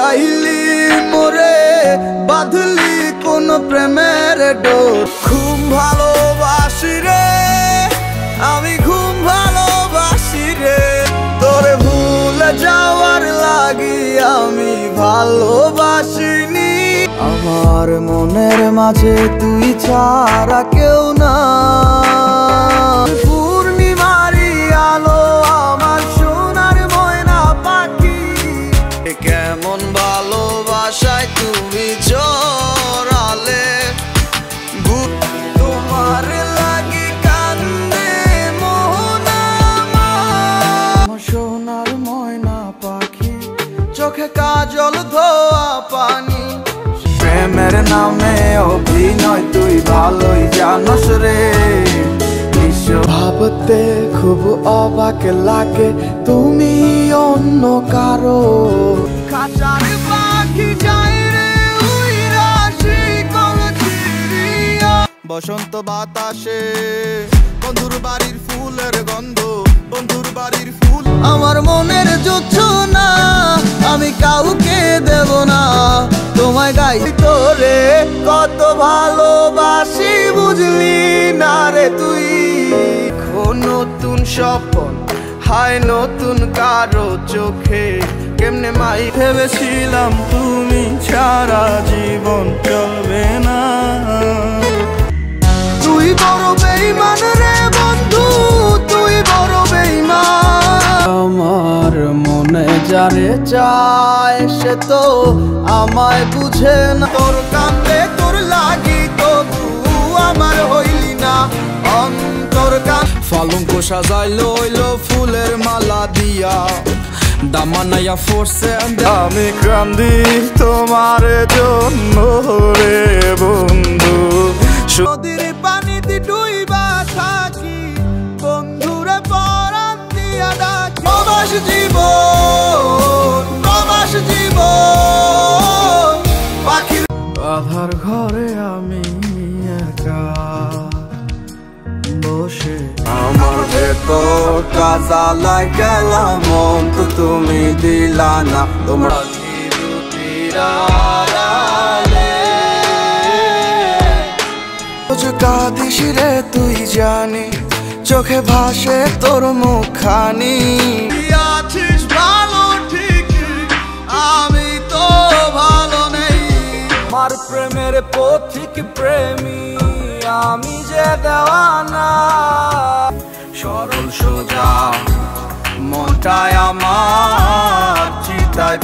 হারাইলি মোরে বাঁধলি কোন প্রেমের ডোর। ঘুম ভালোবাসি রে আমি ঘুম ভালোবাসি রে, তোরে ভুলে যাওয়ার লাগি আমি ভালোবাসিনি। আমার মনের মাঝে তুই ছাড়া কেউ না, পূর্ণিমারি আলো আমার সোনার ময়না পাখি। কেমন ভালোবাসায় তুমি চড়ালে, তোমার লাগি কান্দে মোহন আমার সোনার ময়না পাখি, চোখে কাজল ধোয়া পানি। প্রেমের নামে অভিনয় তুই ভালোই জানোস রে, ভাবতে খুব অবাক লাগে তুমি অন্য কারো। খাঁচার পাখি যায় রে উইরা শিকল চিরিয়া, বসন্ত বাতাসে বন্ধুর বাড়ির ফুলের গন্ধ, বন্ধুর বাড়ির ফুল আমার মনের জোছনা, আমি কাউকে দেব না তোমায় গাই। তোরে কত ভালোবাসি বুঝলি না রে তুই, নতুন স্বপ্ন হায় নতুন কারো চোখে কেমনে মাই। ভেবেছিলাম তুমি ছাড়া জীবন চলবে না, তুই বড় বেঈমান রে বন্ধু, তুই বড় বেঈমান। আমার মনে যারে চায় সে তো আমায় বুঝে না, তোর কান্দে তোর লাগি তবু আমার হইলি না অন্তর কান। পালঙ্ক সাজাইলো হইলো ফুলের মালা দিয়া, দামানাইয়া ফোরছে আমি কান্দি তোমার জন্য রে বন্ধু। নদীর পানিতে ডুইবা থাকি বন্ধুরে পরাণ দিয়া ডাকি। প্রবাস জীবন প্রবাস জীবন পাখির আধার ঘরে আমি একা বসে, আমার ভেতর কাজালা গেলাম মন তো তুমি দিলা না। তোমরা কাঁদিস রে তুই জানি, চোখে ভাসে তোর মুখখানি। আছিস ভালো ঠিক আমি তো ভালো নেই, আমার প্রেমের পথিক প্রেমী আমি যে দেওয়ানা। সরল সোজা মনটায় আমার চিতায়